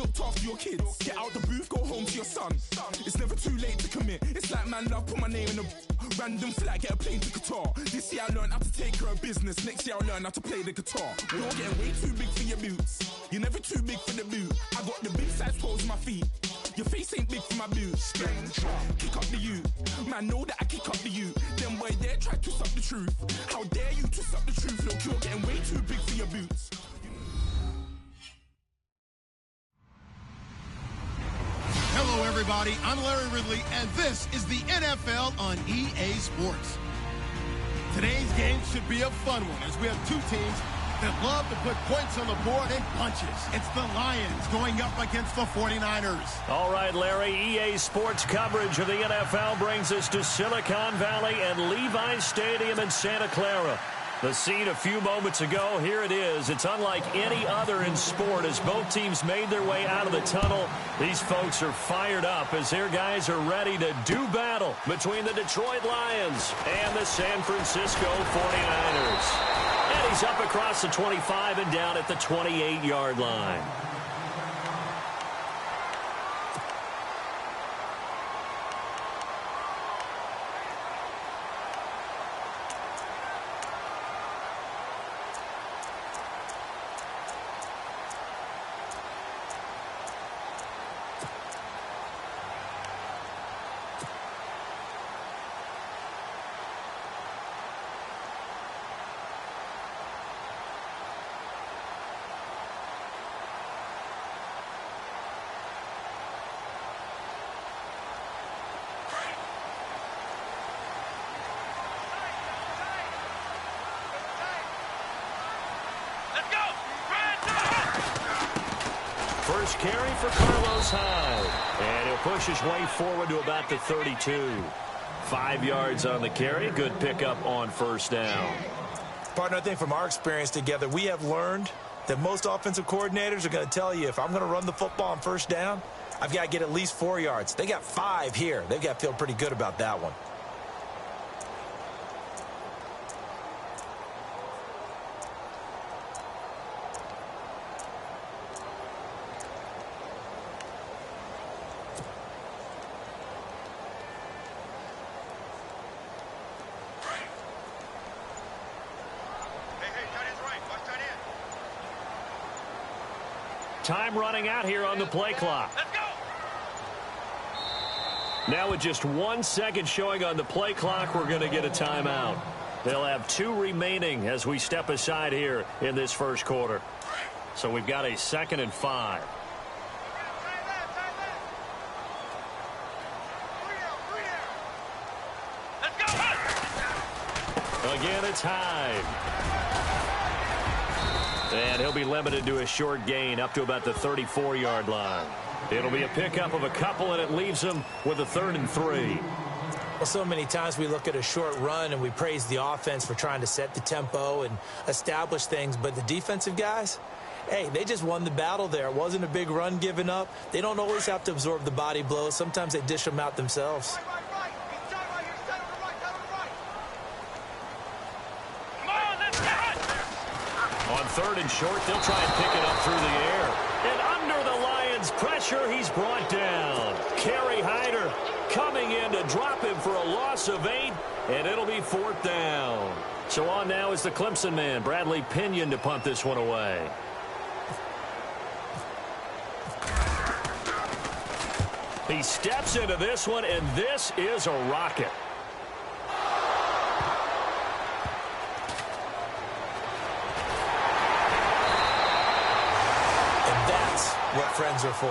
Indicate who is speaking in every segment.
Speaker 1: looked after your kids. Get out the booth, go home to your son. It's never too late to commit. It's like man love, put my name in a random flag, get a plane to Qatar. This year I learned how to take care of business. Next year I'll learn how to play the guitar. You're getting way too big for your boots. You're never too big for the boot. I got the big size toes on my feet. Your face ain't big for my boots. Kick up the you. Man, know that I kick up the you. Them boy there try to twist up the truth. How dare you twist up the truth? Look, you're getting way too big for your boots.
Speaker 2: Hello, everybody. I'm Larry Ridley, and this is the NFL on EA Sports. Today's game should be a fun one, as we have two teams that love to put points on the board in bunches. It's the Lions going up against the 49ers.
Speaker 3: All right, Larry, EA Sports coverage of the NFL brings us to Silicon Valley and Levi Stadium in Santa Clara. The scene a few moments ago, here it is. It's unlike any other in sport as both teams made their way out of the tunnel. These folks are fired up as their guys are ready to do battle between the Detroit Lions and the San Francisco 49ers. And he's up across the 25 and down at the 28-yard line. First carry for Carlos Hyde. And he'll push his way forward to about the 32. 5 yards on the carry. Good pickup on first down.
Speaker 4: Partner, I think from our experience together, we have learned that most offensive coordinators are going to tell you, if I'm going to run the football on first down, I've got to get at least 4 yards. They got 5 here. They've got to feel pretty good about that one.
Speaker 3: Time running out here on the play clock.
Speaker 5: Let's go.
Speaker 3: Now with just 1 second showing on the play clock, we're going to get a timeout. They'll have 2 remaining as we step aside here in this first quarter. So we've got a 2nd and 5.
Speaker 5: Let's go.
Speaker 3: Again, it's Hyde. And he'll be limited to a short gain up to about the 34-yard line. It'll be a pickup of a couple, and it leaves them with a 3rd and 3.
Speaker 4: Well, so many times we look at a short run and we praise the offense for trying to set the tempo and establish things, but the defensive guys, hey, they just won the battle there. It wasn't a big run given up. They don't always have to absorb the body blows. Sometimes they dish them out themselves.
Speaker 3: On 3rd and short, they'll try and pick it up through the air. And under the Lions' pressure, he's brought down. Kerry Hyder coming in to drop him for a loss of 8, and it'll be 4th down. So on now is the Clemson man, Bradley Pinion, to punt this one away. He steps into this one, and this is a rocket.
Speaker 4: What friends are for.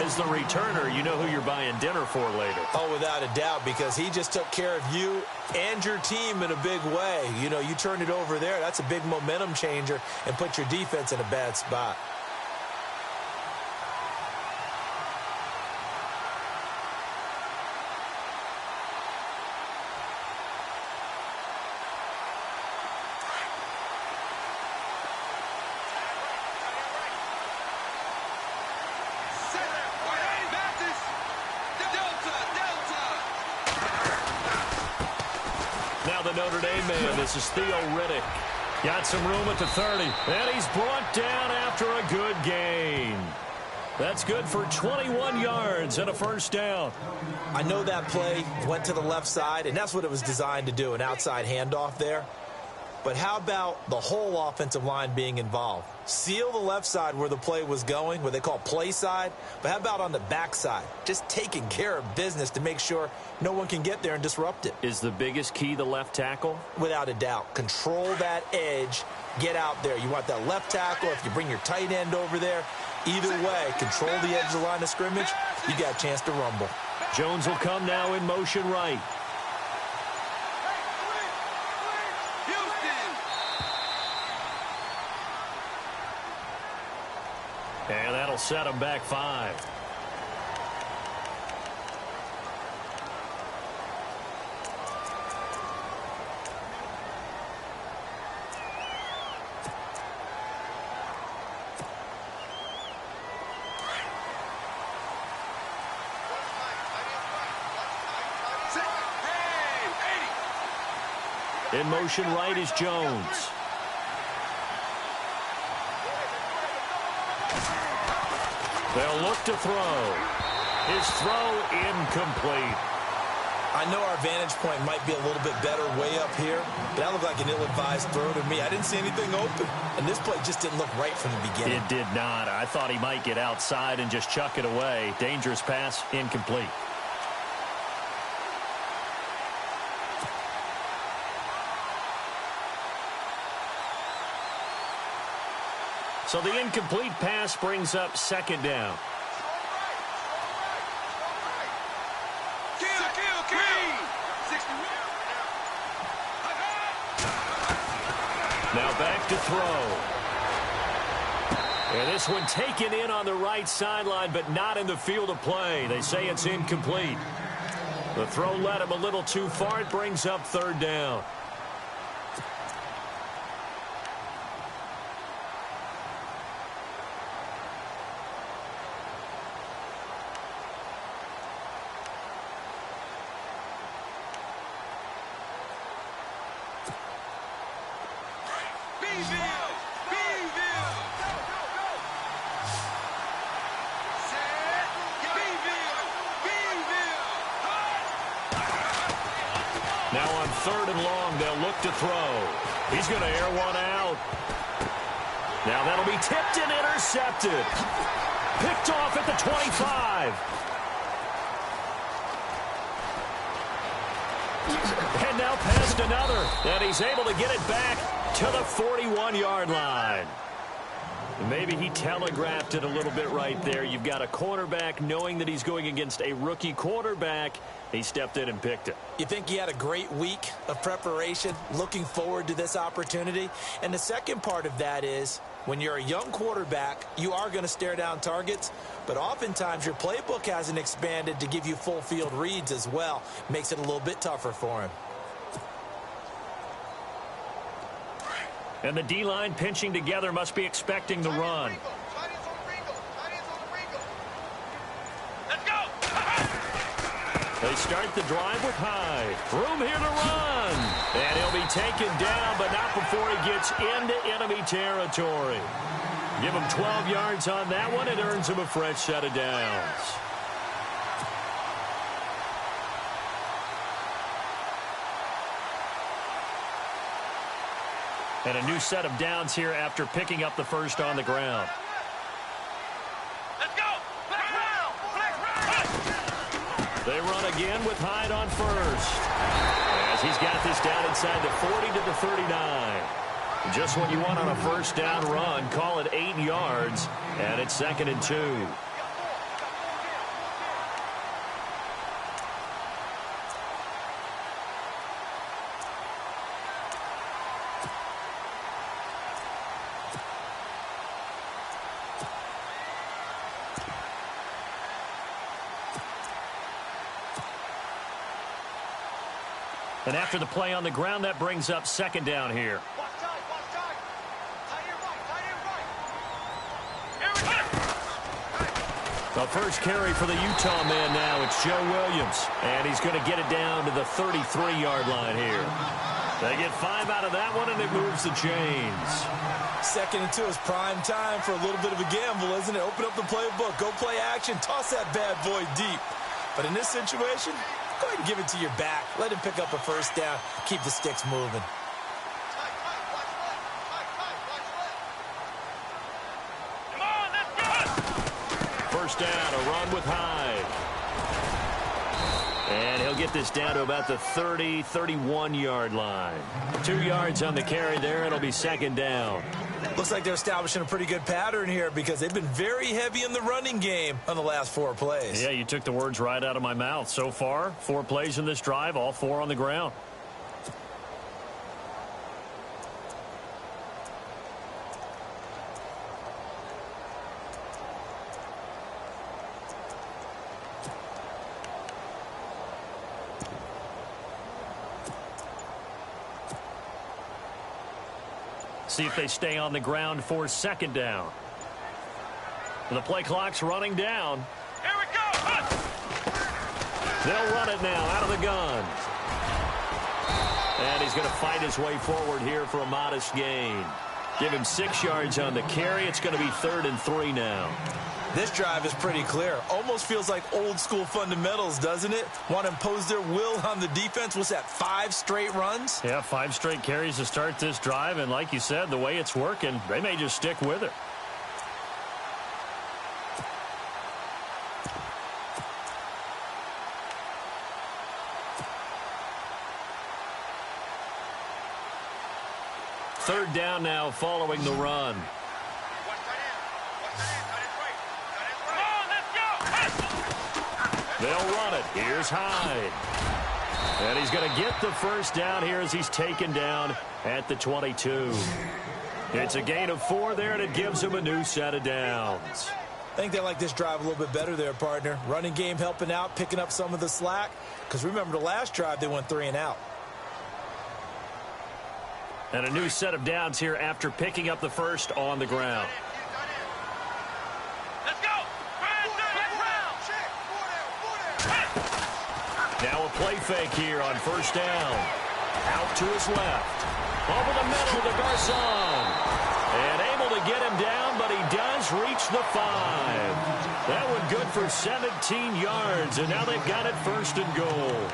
Speaker 3: As the returner, you know who you're buying dinner for later.
Speaker 4: Oh, without a doubt, because he just took care of you and your team in a big way. You know, you turned it over there. That's a big momentum changer and put your defense in a bad spot.
Speaker 3: The Notre Dame man, this is Theo Riddick. Got some room at the 30, and he's brought down after a good gain. That's good for 21 yards and a first down.
Speaker 4: I know that play went to the left side, and that's what it was designed to do, an outside handoff there. But how about the whole offensive line being involved? Seal the left side where the play was going, what they call play side. But how about on the back side? Just taking care of business to make sure no one can get there and disrupt it.
Speaker 3: Is the biggest key the left tackle?
Speaker 4: Without a doubt. Control that edge. Get out there. You want that left tackle. If you bring your tight end over there, either way, control the edge of the line of scrimmage, you got a chance to rumble.
Speaker 3: Jones will come now in motion right. And that'll set him back 5. In motion right is Jones. They'll look to throw. His throw incomplete.
Speaker 4: I know our vantage point might be a little bit better way up here, but that looked like an ill-advised throw to me. I didn't see anything open, and this play just didn't look right from the beginning.
Speaker 3: It did not. I thought he might get outside and just chuck it away. Dangerous pass, incomplete. So the incomplete pass brings up second down. Now back to throw. And this one taken in on the right sideline, but not in the field of play. They say it's incomplete. The throw led him a little too far. It brings up third down. Now on third and long, they'll look to throw. He's going to air one out. Now that'll be tipped and intercepted. Picked off at the 25. And now past another. And he's able to get it back to the 41-yard line. Maybe he telegraphed it a little bit right there. You've got a cornerback knowing that he's going against a rookie quarterback. He stepped in and picked it.
Speaker 4: You think he had a great week of preparation, looking forward to this opportunity? And the second part of that is, when you're a young quarterback, you are going to stare down targets, but oftentimes your playbook hasn't expanded to give you full field reads as well. Makes it a little bit tougher for him.
Speaker 3: And the D-line pinching together must be expecting the run.
Speaker 5: Let's go!
Speaker 3: They start the drive with Hyde. Room here to run. And he'll be taken down, but not before he gets into enemy territory. Give him 12 yards on that one. It earns him a fresh set of downs. And a new set of downs here after picking up the first on the ground.
Speaker 5: Let's go!
Speaker 3: They run again with Hyde on first. As he's got this down inside the 40 to the 39. Just what you want on a first down run. Call it 8 yards. And it's 2nd and 2. And after the play on the ground, that brings up second down here. The first carry for the Utah man now, it's Joe Williams. And he's going to get it down to the 33-yard line here. They get 5 out of that one, and it moves the chains.
Speaker 4: 2nd and 2 is prime time for a little bit of a gamble, isn't it? Open up the playbook, go play action, toss that bad boy deep. But in this situation, go ahead and give it to your back. Let him pick up a first down, keep the sticks moving.
Speaker 5: Come on, let's go!
Speaker 3: First down, a run with Hyde. And he'll get this down to about the 30, 31-yard line. 2 yards on the carry there. It'll be 2nd down.
Speaker 4: Looks like they're establishing a pretty good pattern here because they've been very heavy in the running game on the last 4 plays.
Speaker 3: Yeah, you took the words right out of my mouth. So far, 4 plays in this drive, all 4 on the ground. See if they stay on the ground for 2nd down. The play clock's running down.
Speaker 5: Here we go!
Speaker 3: They'll run it now out of the gun. And he's going to fight his way forward here for a modest gain. Give him 6 yards on the carry. It's going to be 3rd and 3 now.
Speaker 4: This drive is pretty clear. Almost feels like old school fundamentals, doesn't it? Want to impose their will on the defense. What's that, 5 straight runs?
Speaker 3: Yeah, 5 straight carries to start this drive. And like you said, the way it's working, they may just stick with it. Third down now following the run. They'll run it. Here's Hyde. And he's going to get the first down here as he's taken down at the 22. It's a gain of 4 there, and it gives him a new set of downs.
Speaker 4: I think they like this drive a little bit better there, partner. Running game helping out, picking up some of the slack. Because remember the last drive, they went 3 and out.
Speaker 3: And a new set of downs here after picking up the first on the ground. Now a play fake here on first down. Out to his left. Over the middle to Garcon. And able to get him down, but he does reach the 5. That one good for 17 yards, and now they've got it 1st and goal.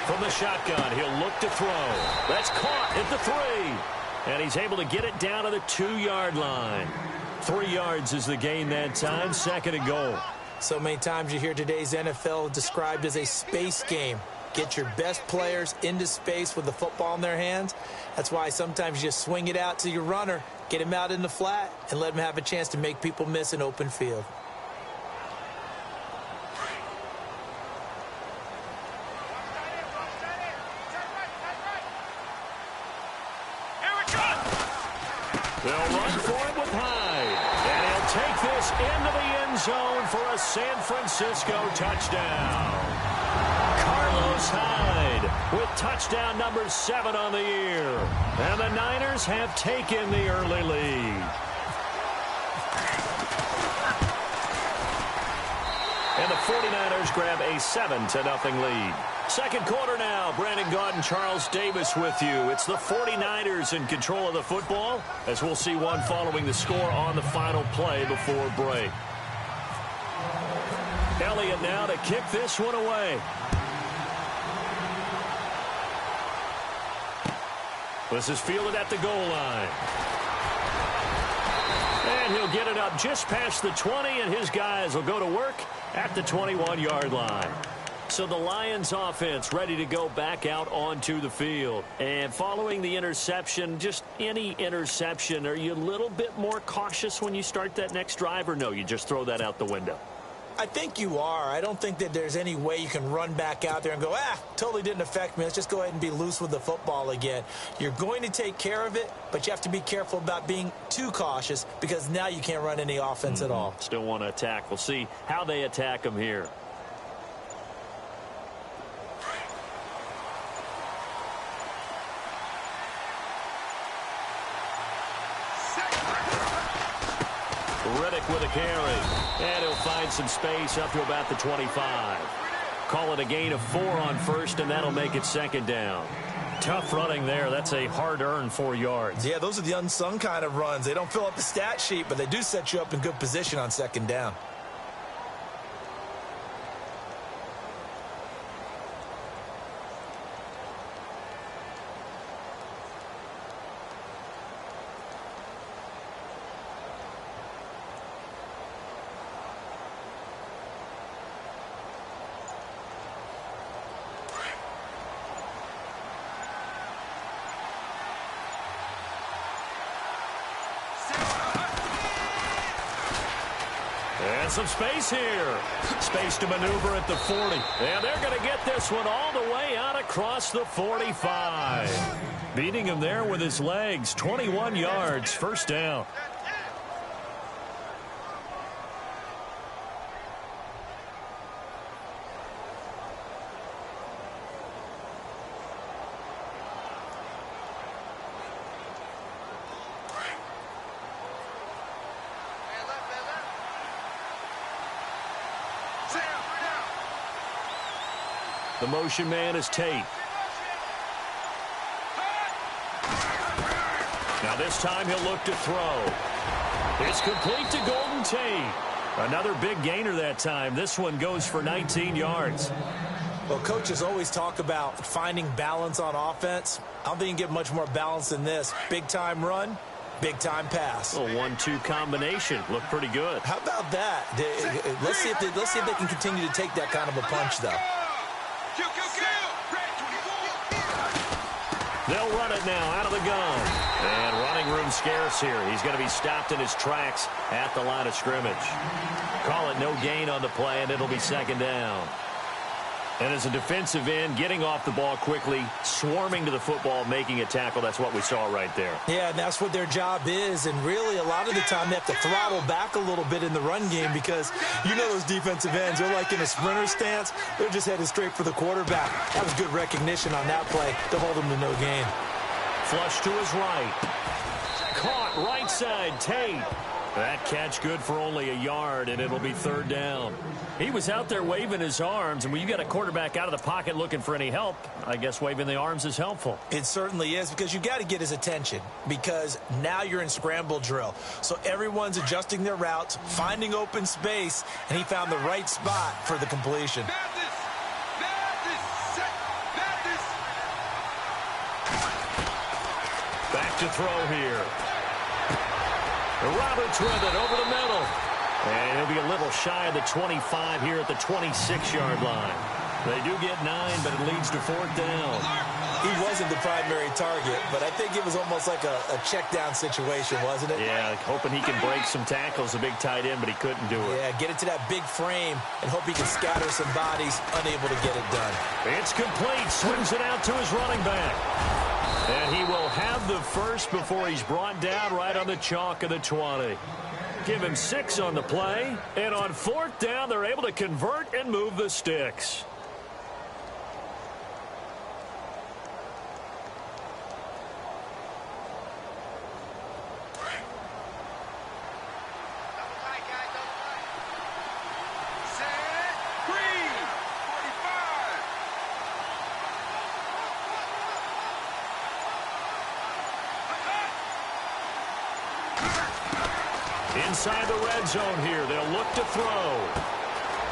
Speaker 3: From the shotgun, he'll look to throw. That's caught at the 3. And he's able to get it down to the 2-yard line. 3 yards is the gain that time, 2nd and goal.
Speaker 4: So many times you hear today's NFL described as a space game. Get your best players into space with the football in their hands. That's why sometimes you just swing it out to your runner, get him out in the flat, and let him have a chance to make people miss an open field.
Speaker 3: They'll run for it with Hyde. And he'll take this into the end zone for a San Francisco touchdown. Carlos Hyde with touchdown number 7 on the year. And the Niners have taken the early lead. And the 49ers grab a 7-0 lead. Second quarter now. Brandon Gaudin and Charles Davis with you. It's the 49ers in control of the football, as we'll see one following the score on the final play before break. Elliott now to kick this one away. This is fielded at the goal line. And he'll get it up just past the 20, and his guys will go to work at the 21-yard line. So the Lions offense ready to go back out onto the field. And following the interception, just any interception, are you a little bit more cautious when you start that next drive, or no, you just throw that out the window?
Speaker 4: I think you are. I don't think that there's any way you can run back out there and go, totally didn't affect me. Let's just go ahead and be loose with the football again. You're going to take care of it, but you have to be careful about being too cautious because now you can't run any offense at all.
Speaker 3: Still want to attack. We'll see how they attack them here. Riddick with a carry, and he'll find some space up to about the 25. Call it a gain of 4 on first, and that'll make it second down. Tough running there. That's a hard-earned 4 yards.
Speaker 4: Yeah, those are the unsung kind of runs. They don't fill up the stat sheet, but they do set you up in good position on second down.
Speaker 3: And some space here. Space to maneuver at the 40. And they're going to get this one all the way out across the 45. Beating him there with his legs. 21 yards, first down. The motion man is Tate. Now this time he'll look to throw. It's complete to Golden Tate. Another big gainer that time. This one goes for 19 yards.
Speaker 4: Well, coaches always talk about finding balance on offense. I don't think you can get much more balance than this. Big-time run, big-time pass.
Speaker 3: A 1-2 combination. Looked pretty good.
Speaker 4: How about that? Let's see if they can continue to take that kind of a punch, though.
Speaker 3: They'll run it now out of the gun. And running room scarce here. He's going to be stopped in his tracks at the line of scrimmage. Call it no gain on the play, and it'll be second down. And as a defensive end, getting off the ball quickly, swarming to the football, making a tackle, that's what we saw right there.
Speaker 4: Yeah, and that's what their job is. And really, a lot of the time, they have to throttle back a little bit in the run game because you know those defensive ends, they're like in a sprinter stance. They're just headed straight for the quarterback. That was good recognition on that play to hold them to no gain.
Speaker 3: Flush to his right. Caught right side, Tate. That catch good for only a yard, and it'll be third down. He was out there waving his arms, and when you got a quarterback out of the pocket looking for any help, I guess waving the arms is helpful.
Speaker 4: It certainly is, because you got to get his attention, because now you're in scramble drill. So everyone's adjusting their routes, finding open space, and he found the right spot for the completion.
Speaker 3: Back to throw here. Roberts with it over the middle. And he'll be a little shy of the 25 here at the 26-yard line. They do get 9, but it leads to fourth down.
Speaker 4: He wasn't the primary target, but I think it was almost like a check-down situation, wasn't it?
Speaker 3: Yeah, hoping he can break some tackles, a big tight end, but he couldn't do it.
Speaker 4: Yeah, get it to that big frame and hope he can scatter some bodies, unable to get it done.
Speaker 3: It's complete. Swings it out to his running back. And he will have the first before he's brought down right on the chalk of the 20. Give him 6 on the play. And on fourth down, they're able to convert and move the sticks. Inside the red zone here, they'll look to throw.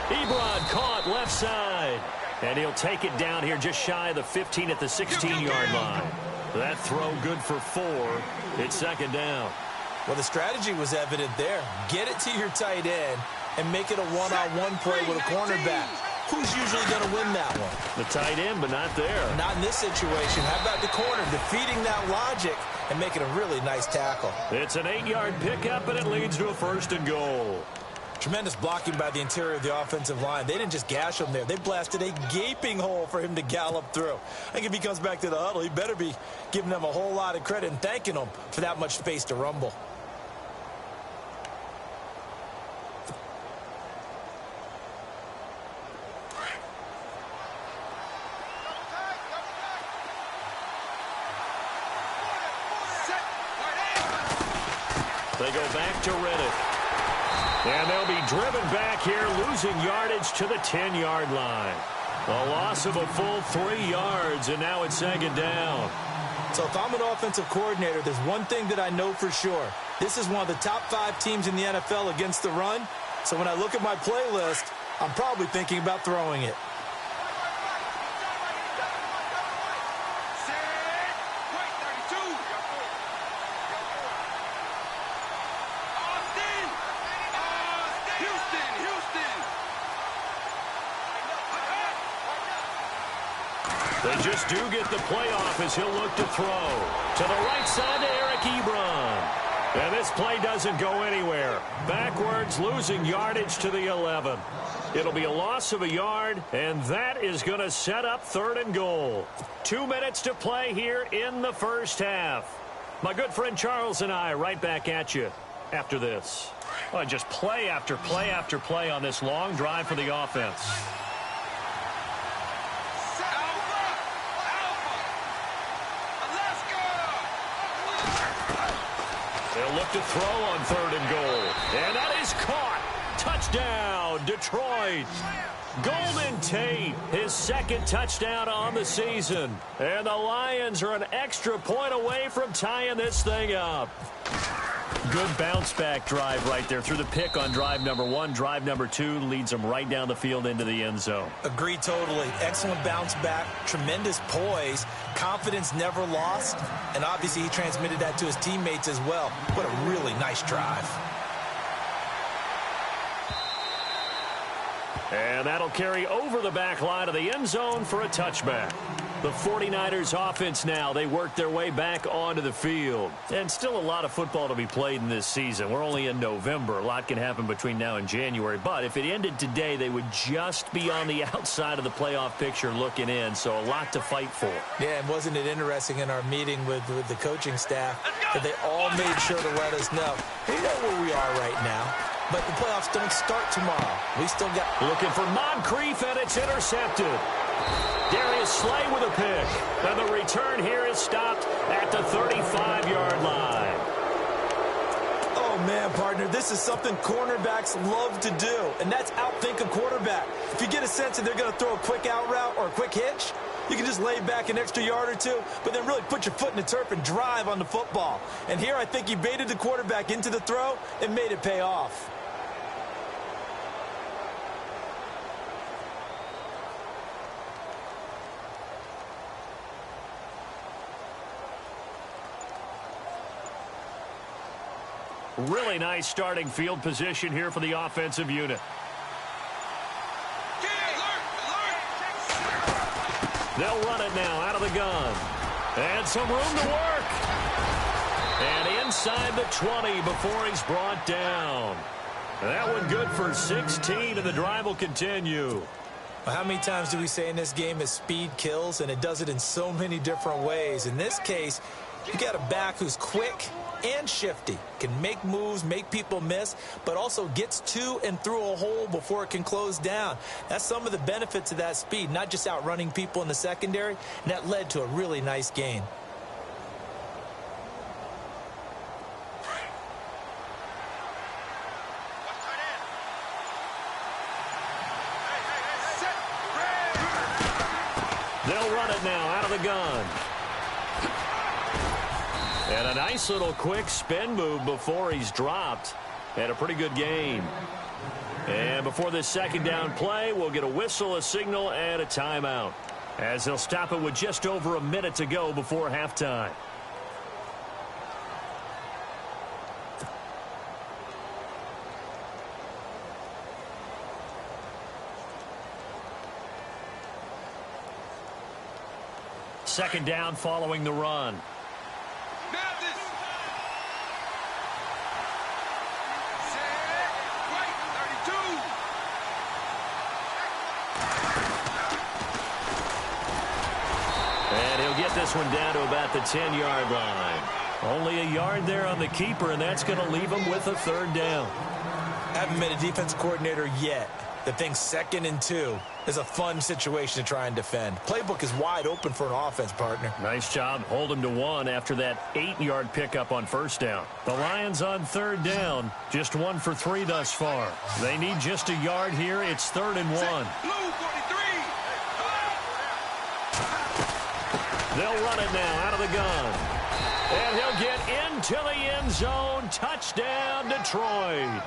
Speaker 3: Ebron caught left side. And he'll take it down here just shy of the 15 at the 16-yard line. That throw good for 4. It's second down.
Speaker 4: Well, the strategy was evident there. Get it to your tight end and make it a one-on-one play with a cornerback. Who's usually going to win that one?
Speaker 3: The tight end, but not there.
Speaker 4: Not in this situation. How about the corner defeating that logic and making a really nice tackle?
Speaker 3: It's an 8-yard pickup, and it leads to a first and goal.
Speaker 4: Tremendous blocking by the interior of the offensive line. They didn't just gash him there. They blasted a gaping hole for him to gallop through. I think if he comes back to the huddle, he better be giving them a whole lot of credit and thanking them for that much space to rumble.
Speaker 3: They go back to Reddick. And they'll be driven back here, losing yardage to the 10-yard line. A loss of a full 3 yards, and now it's second down.
Speaker 4: So if I'm an offensive coordinator, there's one thing that I know for sure. This is one of the top 5 teams in the NFL against the run. So when I look at my playlist, I'm probably thinking about throwing it.
Speaker 3: They just do get the playoff as he'll look to throw. To the right side to Eric Ebron. And this play doesn't go anywhere. Backwards, losing yardage to the 11. It'll be a loss of a yard, and that is going to set up 3rd and goal. 2 minutes to play here in the first half. My good friend Charles and I right back at you after this. Well, just play after play after play on this long drive for the offense. They'll look to throw on 3rd and goal. And that is caught. Touchdown, Detroit. Golden Tate, his 2nd touchdown on the season. And the Lions are an extra point away from tying this thing up. Good bounce-back drive right there through the pick on drive number 1. Drive number 2 leads them right down the field into the end zone.
Speaker 4: Agreed totally. Excellent bounce back, tremendous poise, confidence never lost, and obviously he transmitted that to his teammates as well. What a really nice drive.
Speaker 3: And that'll carry over the back line of the end zone for a touchback. The 49ers offense now, they work their way back onto the field. And still a lot of football to be played in this season. We're only in November. A lot can happen between now and January. But if it ended today, they would just be on the outside of the playoff picture looking in. So a lot to fight for.
Speaker 4: Yeah, and wasn't it interesting in our meeting with the coaching staff that they all made sure to let us know, we know where we are right now. But the playoffs don't start tomorrow. We still got...
Speaker 3: Looking for Moncrief, and it's intercepted. Darius Slay with a pick. And the return here is stopped at the 35-yard line.
Speaker 4: Oh, man, partner, this is something cornerbacks love to do, and that's outthink a quarterback. If you get a sense that they're going to throw a quick out route or a quick hitch, you can just lay back an extra yard or two, but then really put your foot in the turf and drive on the football. And here I think he baited the quarterback into the throw and made it pay off.
Speaker 3: Really nice starting field position here for the offensive unit. They'll run it now out of the gun. And some room to work. And inside the 20 before he's brought down. That one good for 16, and the drive will continue.
Speaker 4: Well, how many times do we say in this game is speed kills, and it does it in so many different ways. In this case, you got a back who's quick and shifty, can make moves, make people miss, but also gets to and through a hole before it can close down. That's some of the benefits of that speed, not just outrunning people in the secondary, and that led to a really nice gain.
Speaker 3: They'll run it now out of the gun. And a nice little quick spin move before he's dropped. And a pretty good gain. And before this second down play, we'll get a whistle, a signal, and a timeout, as they'll stop it with just over a minute to go before halftime. Second down following the run. this one down to about the 10-yard line. Only a yard there on the keeper, and that's going to leave them with a third down.
Speaker 4: Haven't been a defense coordinator yet that thinks 2nd and 2 is a fun situation to try and defend. Playbook is wide open for an offense, partner.
Speaker 3: Nice job. Hold them to 1 after that 8-yard pickup on first down. The Lions on third down, just 1 for 3 thus far. They need just a yard here. It's 3rd and 1. They'll run it now out of the gun. And he'll get into the end zone. Touchdown, Detroit.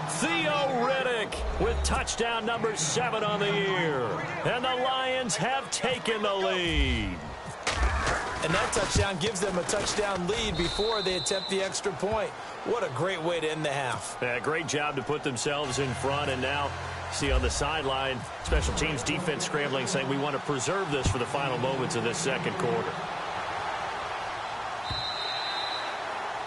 Speaker 3: Theo Riddick with touchdown number 7 on the year. And the Lions have taken the lead.
Speaker 4: And that touchdown gives them a touchdown lead before they attempt the extra point. What a great way to end the half.
Speaker 3: Yeah, great job to put themselves in front. And now, see on the sideline, special teams defense scrambling, saying we want to preserve this for the final moments of this second quarter.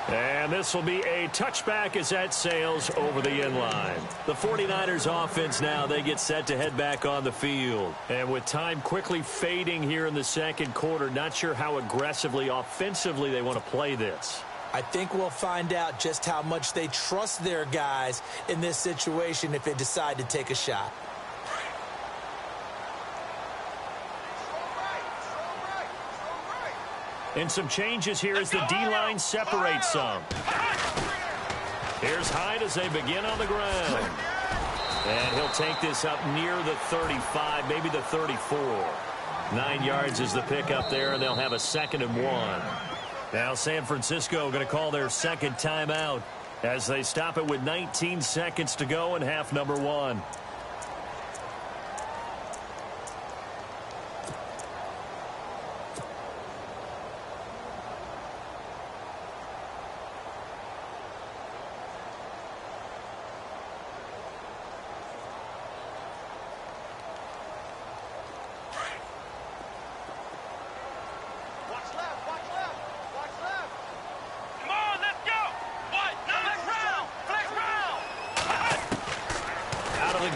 Speaker 3: And this will be a touchback as that sails over the end line. The 49ers offense now, they get set to head back on the field. And with time quickly fading here in the second quarter, not sure how aggressively, offensively they want to play this.
Speaker 4: I think we'll find out just how much they trust their guys in this situation if they decide to take a shot.
Speaker 3: And some changes here as the D-line separates some. Here's Hyde as they begin on the ground. And he'll take this up near the 35, maybe the 34. 9 yards is the pickup there, and they'll have a 2nd and 1. Now San Francisco going to call their second timeout as they stop it with 19 seconds to go in half number 1.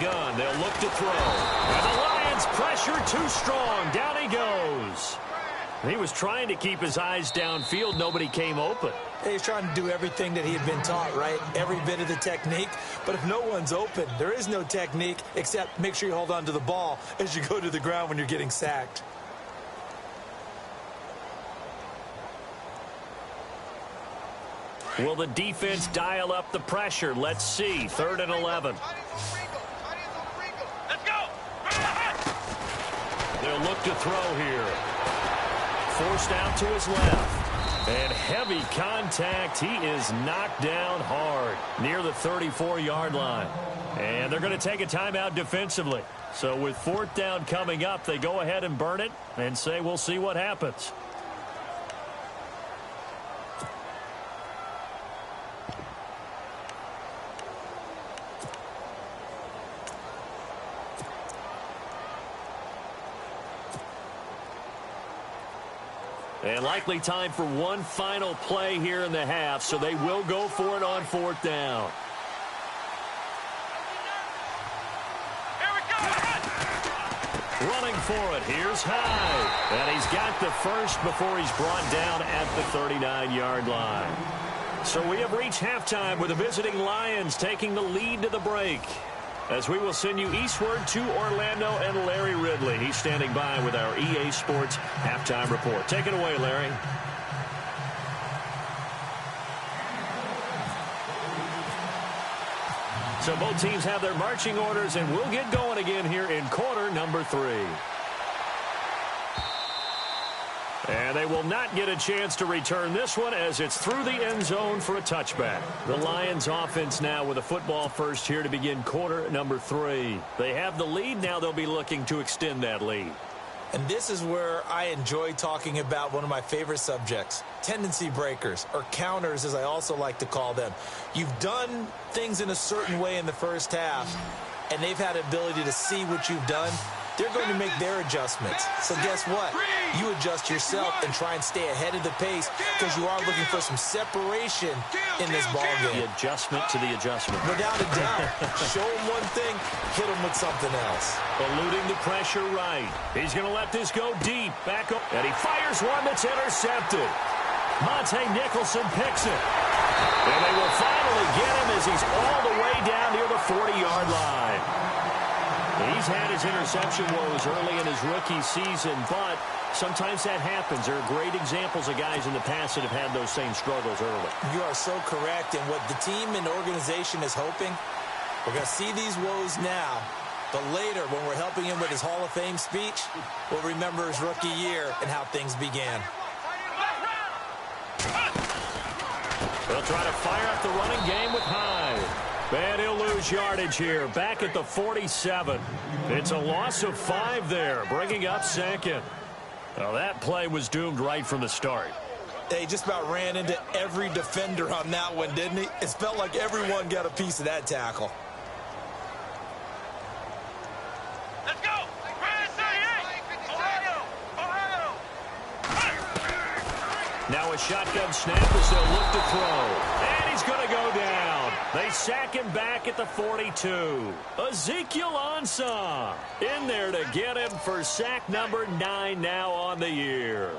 Speaker 3: Gun. They'll look to throw. And the Lions pressure too strong. Down he goes. He was trying to keep his eyes downfield. Nobody came open.
Speaker 4: He's trying to do everything that he had been taught, right? Every bit of the technique. But if no one's open, there is no technique except make sure you hold on to the ball as you go to the ground when you're getting sacked.
Speaker 3: Will the defense dial up the pressure? Let's see. 3rd and 11. They'll look to throw here. Forced out to his left. And heavy contact. He is knocked down hard near the 34-yard line. And they're going to take a timeout defensively. So with 4th down coming up, they go ahead and burn it and say we'll see what happens. And likely time for one final play here in the half, so they will go for it on 4th down.
Speaker 5: Here we go.
Speaker 3: Running for it, here's Hyde. And he's got the first before he's brought down at the 39-yard line. So we have reached halftime with the visiting Lions taking the lead to the break. As we will send you eastward to Orlando and Larry Ridley. He's standing by with our EA Sports halftime report. Take it away, Larry. So both teams have their marching orders, and we'll get going again here in quarter number 3. And they will not get a chance to return this one as it's through the end zone for a touchback. The Lions offense now with a football first here to begin quarter number 3. They have the lead. Now they'll be looking to extend that lead.
Speaker 4: And this is where I enjoy talking about one of my favorite subjects, tendency breakers, or counters as I also like to call them. You've done things in a certain way in the first half, and they've had ability to see what you've done they're going to make their adjustments. So guess what? You adjust yourself and try and stay ahead of the pace because you are looking for some separation in this ball game.
Speaker 3: The adjustment to the adjustment.
Speaker 4: Without a doubt. Show them one thing, hit them with something else.
Speaker 3: Eluding the pressure right. He's going to let this go deep. Back up. And he fires one that's intercepted. Monte Nicholson picks it. And they will finally get him as he's all the way down near the 40-yard line. He's had his interception woes early in his rookie season, but sometimes that happens. There are great examples of guys in the past that have had those same struggles early.
Speaker 4: You are so correct. And what the team and organization is hoping, we're going to see these woes now, but later when we're helping him with his Hall of Fame speech, we'll remember his rookie year and how things began.
Speaker 3: They'll try to fire up the running game with Hyde. And he'll lose yardage here, back at the 47. It's a loss of 5 there, bringing up second. Well, that play was doomed right from the start.
Speaker 4: They just about ran into every defender on that one, didn't he? It felt like everyone got a piece of that tackle.
Speaker 5: Let's go!
Speaker 3: Now a shotgun snap as they'll look to throw. And he's going to go down. They sack him back at the 42. Ezekiel Ansah in there to get him for sack number 9 now on the year.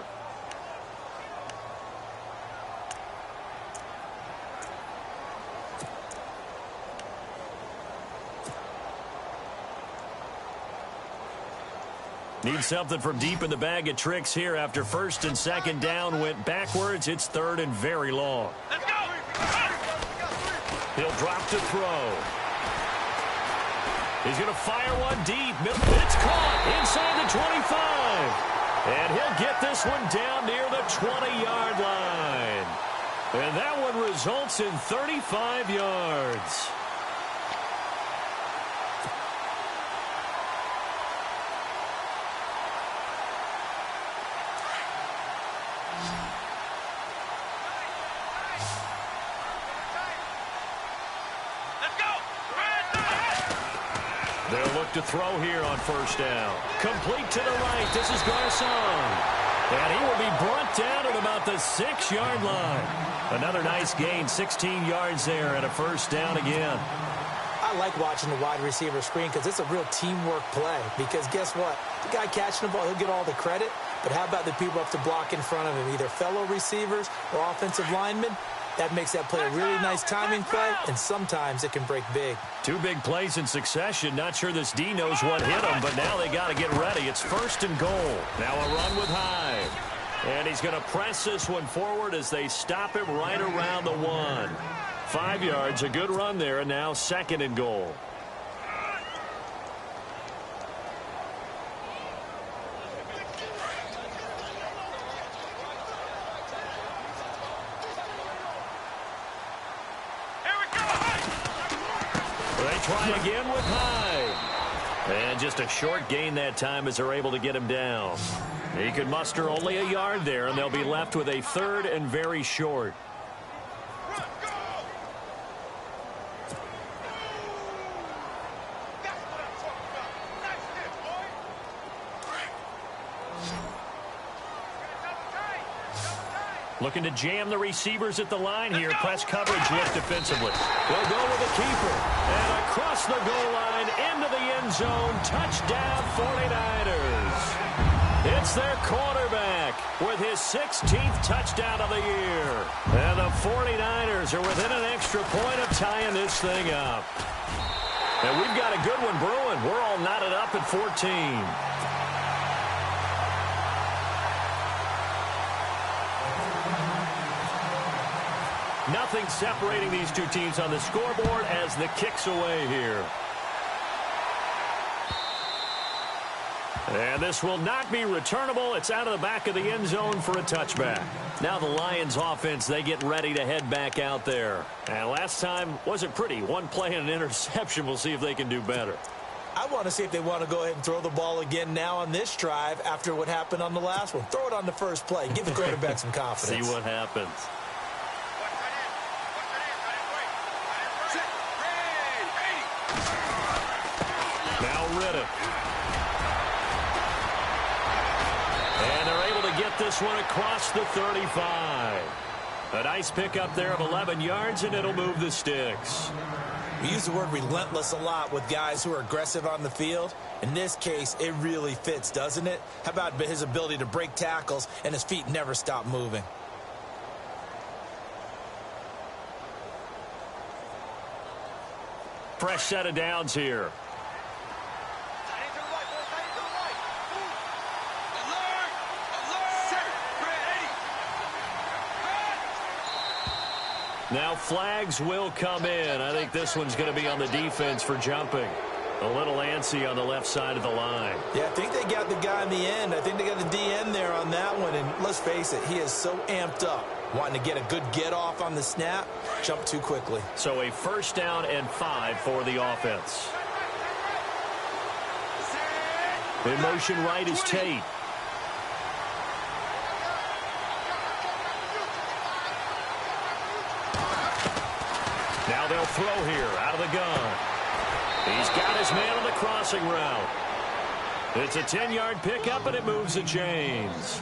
Speaker 3: Need something from deep in the bag of tricks here after first and second down went backwards. It's third and very long.
Speaker 5: Let's go!
Speaker 3: He'll drop to throw. He's going to fire one deep. It's caught inside the 25. And he'll get this one down near the 20-yard line. And that one results in 35 yards. They'll look to throw here on first down. Complete to the right. This is Garcon. And he will be brought down at about the 6-yard line. Another nice gain, 16 yards there and a first down again.
Speaker 4: I like watching the wide receiver screen because it's a real teamwork play. Because guess what? The guy catching the ball, he'll get all the credit. But how about the people up to block in front of him, either fellow receivers or offensive linemen? That makes that play a really nice timing play, and sometimes it can break big. 2 big plays in succession. Not sure this D knows what hit him, but now they got to get ready. It's first and goal. Now a run with Hyde. And he's going to press this one forward as they stop him right around the 1. 5 yards, a good run there, and now second and goal. Try again with Hyde. And just a short gain that time as they're able to get him down. He could muster only a yard there, and they'll be left with a third and very short. Looking to jam the receivers at the line here. Press coverage look defensively. They'll go with the keeper. And across the goal line into the end zone. Touchdown 49ers. It's their quarterback with his 16th touchdown of the year. And the 49ers are within an extra point of tying this thing up. And we've got a good one brewing. We're all knotted up at 14. Nothing separating these two teams on the scoreboard as the kick's away here. And this will not be returnable. It's out of the back of the end zone for a touchback. Now the Lions offense, they get ready to head back out there. And last time wasn't pretty. One play and an interception. We'll see if they can do better. I want to see if they want to go ahead and throw the ball again now on this drive after what happened on the last one. Throw it on the first play. Give the quarterback some confidence.
Speaker 3: See what happens. Now Riddick. get this one across the 35. A nice pickup there of 11 yards, and it'll move the sticks.
Speaker 4: We use the word relentless a lot with guys who are aggressive on the field. In this case, it really fits, doesn't it? How about his ability to break tackles and his feet never stop moving?
Speaker 3: Fresh set of downs here. Now flags will come in. I think this one's going to be on the defense for jumping. A little antsy on the left side of the line.
Speaker 4: Yeah, I think they got the guy in the end. I think they got the DN there on that one. And let's face it, he is so amped up, wanting to get a good get-off on the snap, jump too quickly.
Speaker 3: So a first down and 5 for the offense. In motion right is Tate. Now they'll throw here out of the gun. He's got his man on the crossing route. It's a 10-yard pickup, and it moves the chains.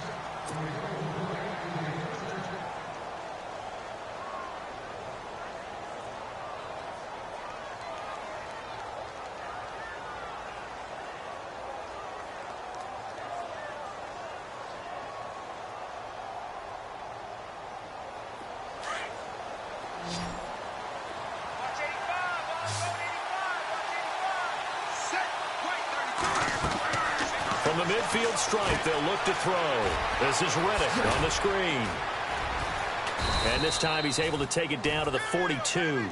Speaker 3: From the midfield stripe, they'll look to throw. This is Reddick on the screen. And this time he's able to take it down to the 42.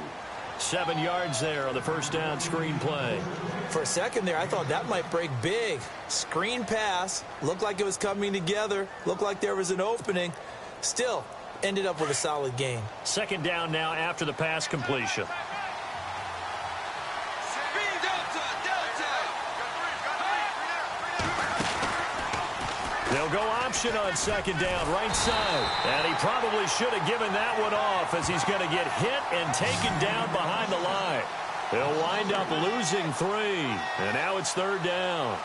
Speaker 3: 7 yards there on the first down screen play.
Speaker 4: For a second there, I thought that might break big. Screen pass. Looked like it was coming together. Looked like there was an opening. Still, ended up with a solid gain.
Speaker 3: Second down now after the pass completion. They'll go option on second down, right side. And he probably should have given that one off as he's going to get hit and taken down behind the line. He'll wind up losing 3. And now it's third down.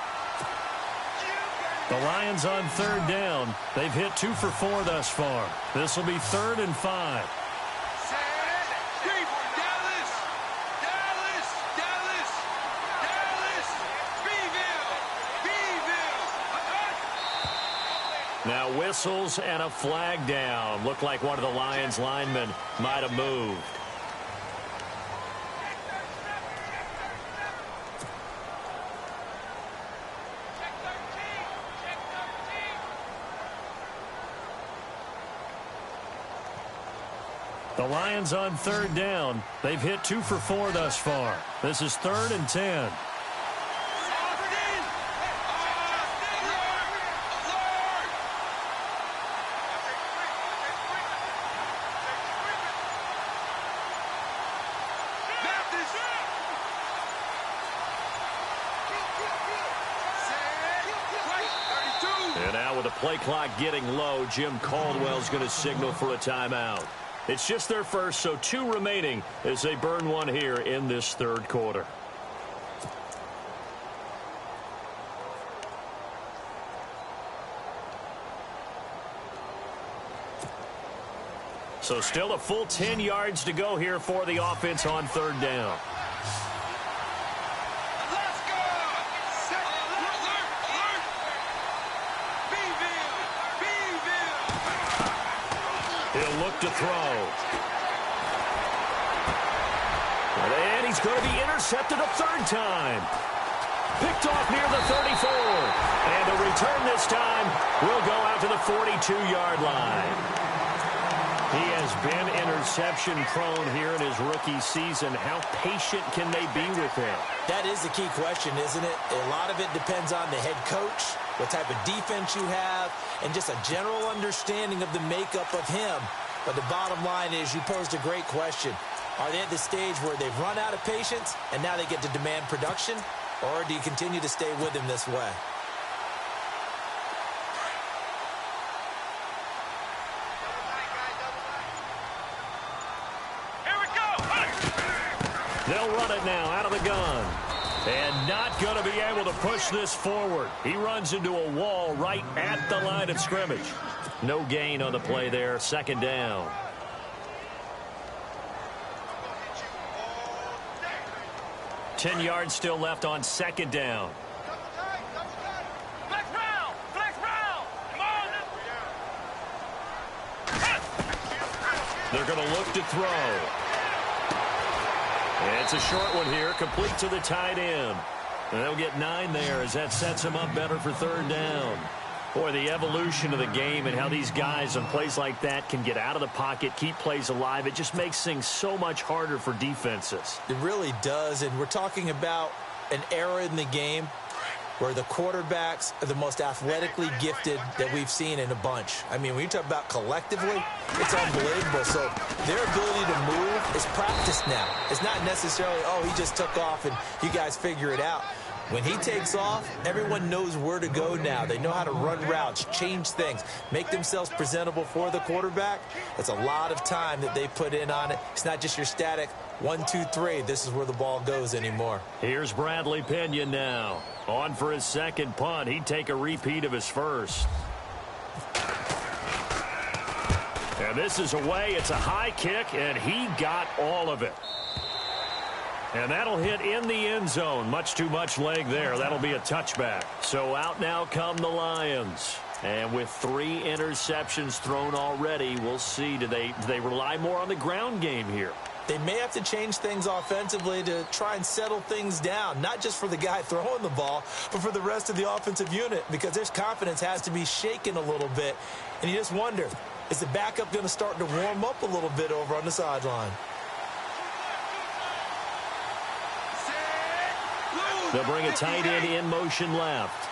Speaker 3: The Lions on third down. They've hit 2 for 4 thus far. This will be 3rd and 5. Now whistles and a flag down. Looked like one of the Lions linemen might have moved. The Lions on third down. They've hit 2 for 4 thus far. This is 3rd and 10. And now with the play clock getting low, Jim Caldwell's going to signal for a timeout. It's just their first, so 2 remaining as they burn one here in this third quarter. So still a full 10 yards to go here for the offense on third down. He'll look to throw. And he's going to be intercepted a 3rd time. Picked off near the 34. And the return this time will go out to the 42-yard line. He has been interception-prone here in his rookie season. How patient can they be with him?
Speaker 4: That is the key question, isn't it? A lot of it depends on the head coach, what type of defense you have, and just a general understanding of the makeup of him. But the bottom line is you posed a great question. Are they at the stage where they've run out of patience and now they get to demand production? Or do you continue to stay with him this way?
Speaker 3: They'll run it now out of the gun. And not going to be able to push this forward. He runs into a wall right at the line of scrimmage. No gain on the play there. Second down. Ten yards still left on second down.
Speaker 5: Flex round! Flex round! Come on!
Speaker 3: They're going to look to throw. It's a short one here, complete to the tight end. And they'll get 9 there as that sets them up better for third down. Boy, the evolution of the game and how these guys on plays like that can get out of the pocket, keep plays alive, it just makes things so much harder for defenses.
Speaker 4: It really does, and we're talking about an era in the game where the quarterbacks are the most athletically gifted that we've seen in a bunch. I mean, when you talk about collectively, it's unbelievable. So their ability to move is practiced now. It's not necessarily, oh, he just took off and you guys figure it out. When he takes off, everyone knows where to go now. They know how to run routes, change things, make themselves presentable for the quarterback. That's a lot of time that they put in on it. It's not just your static 1, 2, 3. This is where the ball goes anymore.
Speaker 3: Here's Bradley Pinion now. On for his second punt. He'd take a repeat of his first. And this is away. It's a high kick, and he got all of it. And that'll hit in the end zone. Much too much leg there. That'll be a touchback. So out now come the Lions. And with 3 interceptions thrown already, we'll see. Do they rely more on the ground game here?
Speaker 4: They may have to change things offensively to try and settle things down, not just for the guy throwing the ball, but for the rest of the offensive unit, because their confidence has to be shaken a little bit. And you just wonder, is the backup going to start to warm up a little bit over on the sideline?
Speaker 3: They'll bring a tight end in motion left.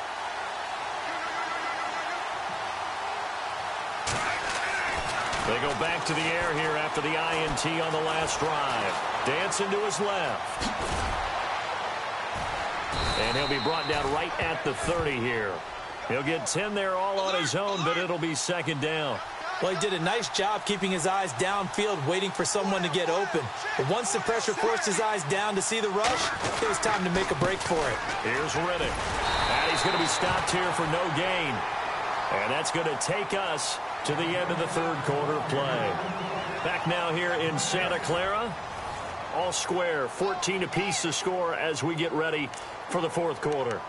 Speaker 3: They go back to the air here after the INT on the last drive. Dancing to his left. And he'll be brought down right at the 30 here. He'll get 10 there all on his own, but it'll be second down.
Speaker 4: Well, he did a nice job keeping his eyes downfield, waiting for someone to get open. But once the pressure forced his eyes down to see the rush, it was time to make a break for it.
Speaker 3: Here's Riddick. And he's going to be stopped here for no gain. And that's going to take us to the end of the third quarter play. Back now here in Santa Clara. All square, 14 apiece to score as we get ready for the fourth quarter.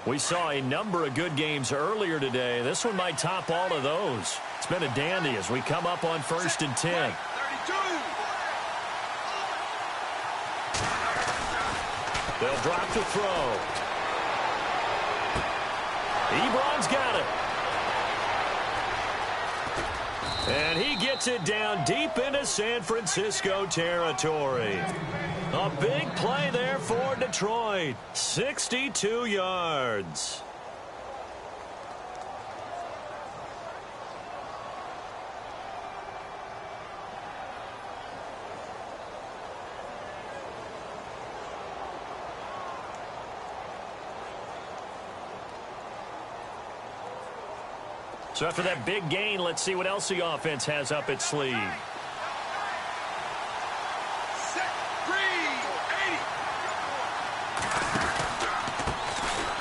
Speaker 3: We saw a number of good games earlier today. This one might top all of those. It's been a dandy as we come up on 1st and 10.
Speaker 5: 32.
Speaker 3: They'll drop to throw. Ebron's got it. And he gets it down deep into San Francisco territory. A big play there for Detroit. 62 yards. So after that big gain, let's see what else the offense has up its sleeve.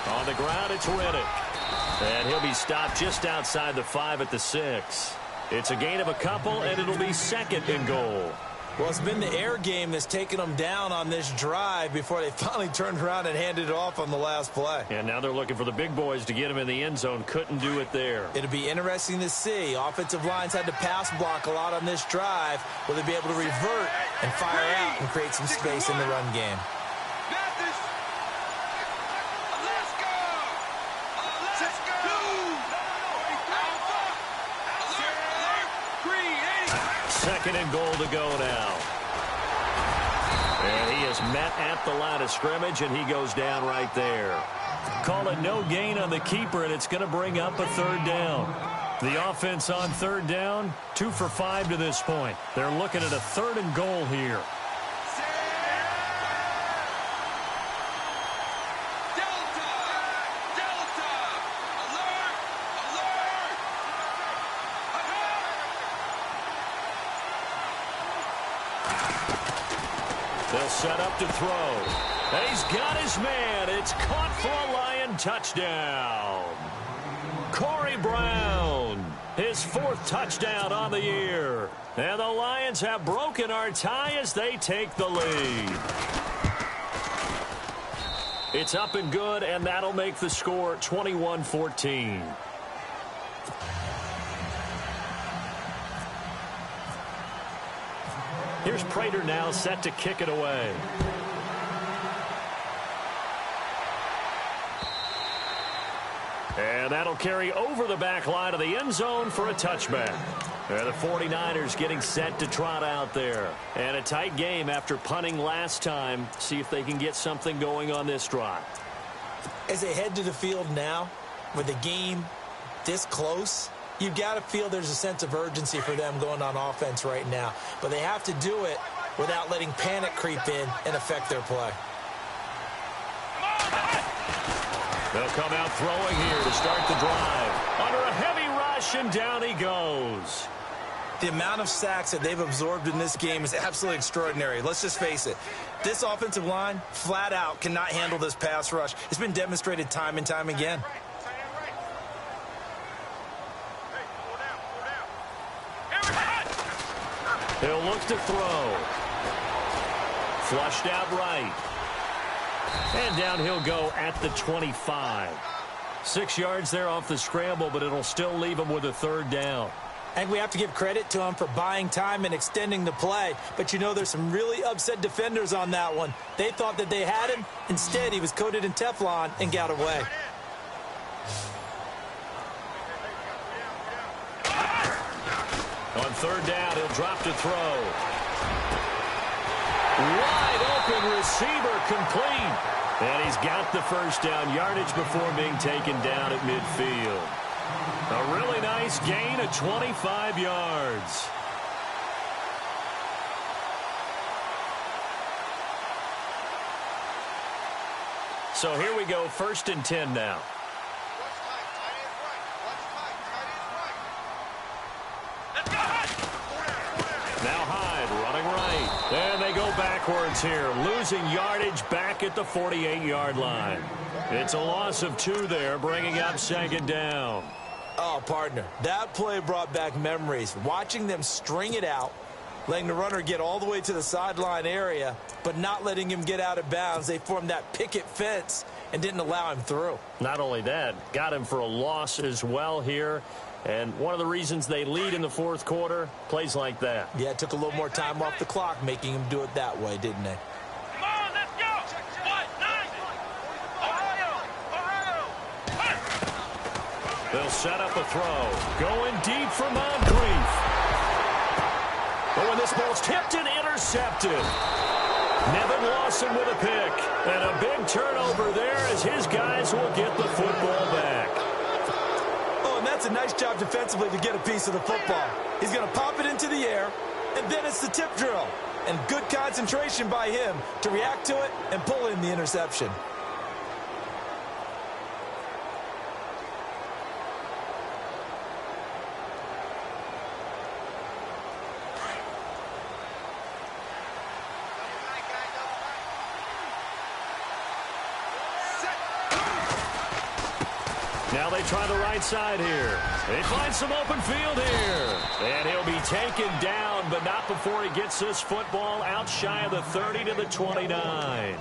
Speaker 3: On the ground, it's Riddick. And he'll be stopped just outside the 5 at the 6. It's a gain of a couple, and it'll be second and goal.
Speaker 4: Well, it's been the air game that's taken them down on this drive before they finally turned around and handed it off on the last play.
Speaker 3: And now they're looking for the big boys to get him in the end zone. Couldn't do it there.
Speaker 4: It'll be interesting to see. Offensive lines had to pass block a lot on this drive. Will they be able to revert and fire out and create some space in the run game?
Speaker 3: Second and goal to go now. And he is met at the line of scrimmage, and he goes down right there. Call it no gain on the keeper, and it's going to bring up a third down. The offense on third down, 2 for 5 to this point. They're looking at a third and goal here. He'll set up to throw. He's got his man. It's caught for a Lion touchdown. Corey Brown, his 4th touchdown on the year. And the Lions have broken our tie as they take the lead. It's up and good, and that'll make the score 21-14. Here's Prater now set to kick it away. And that'll carry over the back line of the end zone for a touchback. And the 49ers getting set to trot out there. And a tight game after punting last time. See if they can get something going on this drive.
Speaker 4: As they head to the field now, with the game this close, you've got to feel there's a sense of urgency for them going on offense right now. But they have to do it without letting panic creep in and affect their play.
Speaker 3: They'll come out throwing here to start the drive. Under a heavy rush, and down he goes.
Speaker 4: The amount of sacks that they've absorbed in this game is absolutely extraordinary. Let's just face it. This offensive line, flat out, cannot handle this pass rush. It's been demonstrated time and time again.
Speaker 3: He'll look to throw. Flushed out right. And down he'll go at the 25. 6 yards there off the scramble, but it'll still leave him with a 3rd down.
Speaker 4: I think we have to give credit to him for buying time and extending the play. But, you know, there's some really upset defenders on that one. They thought that they had him. Instead, he was coated in Teflon and got away.
Speaker 3: On 3rd down, he'll drop to throw. Wide open receiver, complete. And he's got the 1st down yardage before being taken down at midfield. A really nice gain of 25 yards. So here we go, 1st and 10 now. Now Hyde running right. And they go backwards here, losing yardage back at the 48-yard line. It's a loss of 2 there, bringing up 2nd down.
Speaker 4: Oh, partner, that play brought back memories. Watching them string it out, letting the runner get all the way to the sideline area, but not letting him get out of bounds. They formed that picket fence and didn't allow him through.
Speaker 3: Not only that, got him for a loss as well here. And one of the reasons they lead in the 4th quarter, plays like that.
Speaker 4: Yeah, it took a little more time off the clock, making him do it that way, didn't they?
Speaker 5: Come on, let's go!
Speaker 3: They'll set up a throw. Going deep for Moncrief. But when this ball's tipped and intercepted. Nevin Lawson with a pick. And a big turnover there as his guys will get the football back.
Speaker 4: Oh, and that's a nice job defensively to get a piece of the football. He's going to pop it into the air, and then it's the tip drill. And good concentration by him to react to it and pull in the interception.
Speaker 3: Now they try the right side here. They find some open field here. And he'll be taken down, but not before he gets this football out shy of the 30 to the 29.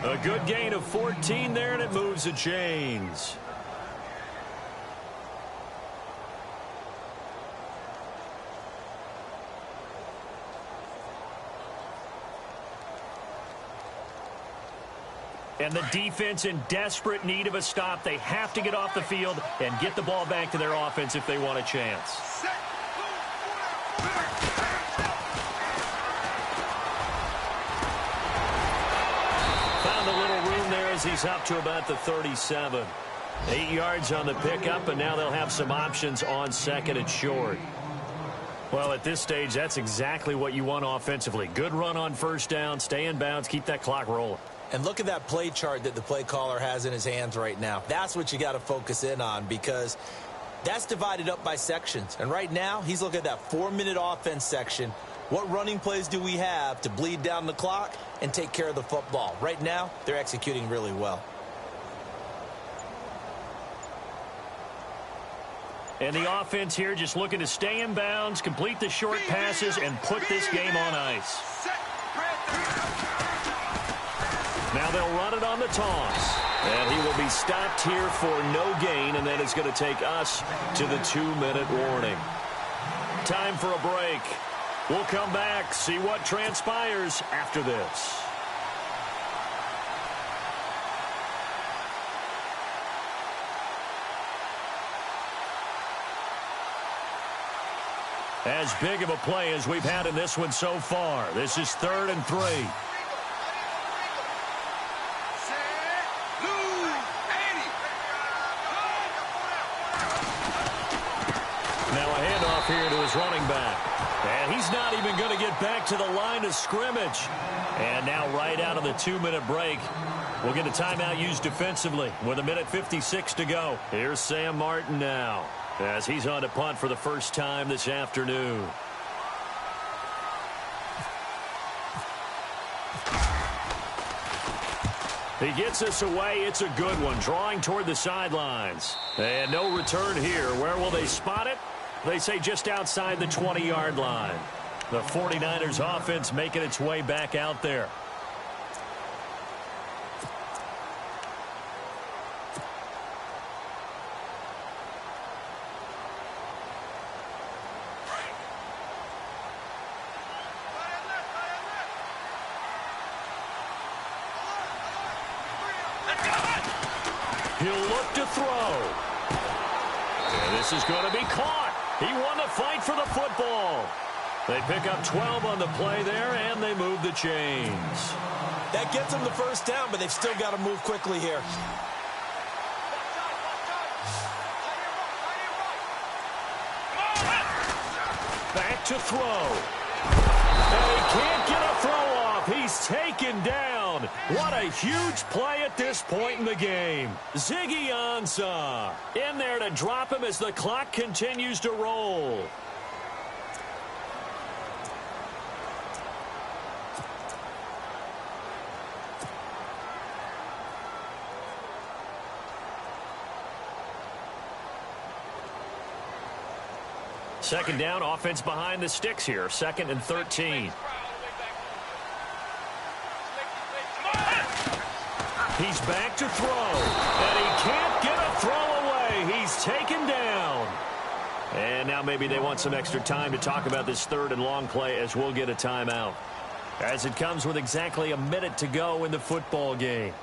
Speaker 3: A good gain of 14 there, and it moves the chains. And the defense in desperate need of a stop. They have to get off the field and get the ball back to their offense if they want a chance. Found a little room there as he's up to about the 37. 8 yards on the pickup, and now they'll have some options on 2nd and short. Well, at this stage, that's exactly what you want offensively. Good run on 1st down, stay in bounds, keep that clock rolling.
Speaker 4: And look at that play chart that the play caller has in his hands right now. That's what you got to focus in on, because that's divided up by sections. And right now, he's looking at that 4-minute offense section What running plays do we have to bleed down the clock and take care of the football? Right now, they're executing really well.
Speaker 3: And the offense here just looking to stay in bounds, complete the short passes, and put this game on ice. Now they'll run it on the toss. And he will be stopped here for no gain, and then it's going to take us to the 2-minute warning. Time for a break. We'll come back, see what transpires after this. As big of a play as we've had in this one so far. This is 3rd and 3. Now a handoff here to his running back. And he's not even going to get back to the line of scrimmage. And now right out of the 2-minute break, we'll get a timeout used defensively with 1:56 to go. Here's Sam Martin now, as he's on to punt for the first time this afternoon. He gets us away. It's a good one, drawing toward the sidelines. And no return here. Where will they spot it? They say just outside the 20-yard line. The 49ers offense making its way back out there. He'll look to throw. And this is going to be caught. He won the fight for the football. They pick up 12 on the play there, and they move the chains.
Speaker 4: That gets them the first down, but they've still got to move quickly here.
Speaker 3: Back to throw. And he can't get a throw off. He's taken down. What a huge play at this point in the game. Ziggy Ansah in there to drop him as the clock continues to roll. Second down, offense behind the sticks here. 2nd and 13. He's back to throw, and he can't get a throw away. He's taken down. And now maybe they want some extra time to talk about this 3rd and long play, as we'll get a timeout, as it comes with exactly a minute to go in the football game.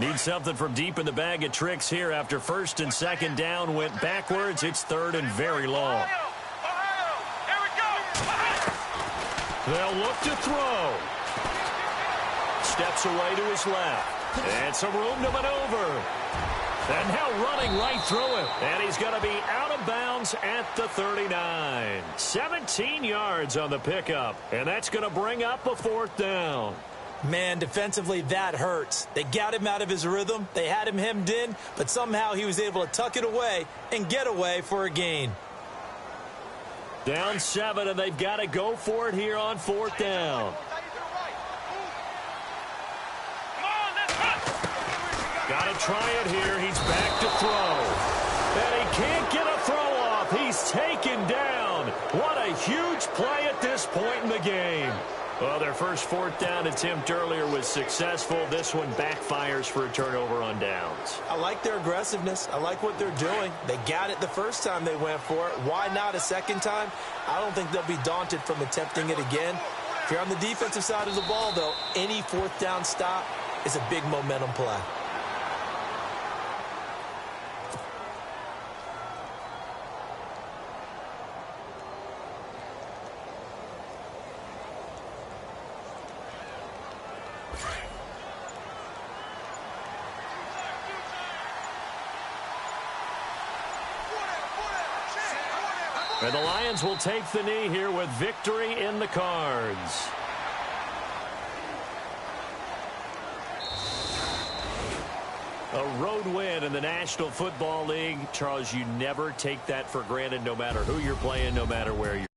Speaker 3: Need something from deep in the bag of tricks here after 1st and 2nd down went backwards. It's 3rd and very long.
Speaker 5: Here we go.
Speaker 3: They'll look to throw. Steps away to his left. And some room to maneuver. And now running right through it. And he's going to be out of bounds at the 39. 17 yards on the pickup. And that's going to bring up a 4th down.
Speaker 4: Man, defensively, that hurts. They got him out of his rhythm. They had him hemmed in, but somehow he was able to tuck it away and get away for a gain.
Speaker 3: Down 7, and they've got to go for it here on 4th down. Got to try it here. He's back to throw. And he can't get a throw off. He's taken down. What a huge play at this point in the game. Well, their first 4th down attempt earlier was successful. This one backfires for a turnover on downs.
Speaker 4: I like their aggressiveness. I like what they're doing. They got it the first time they went for it. Why not a second time? I don't think they'll be daunted from attempting it again. If you're on the defensive side of the ball, though, any 4th down stop is a big momentum play.
Speaker 3: And the Lions will take the knee here with victory in the cards. A road win in the National Football League. Charles, you never take that for granted no matter who you're playing, no matter where you're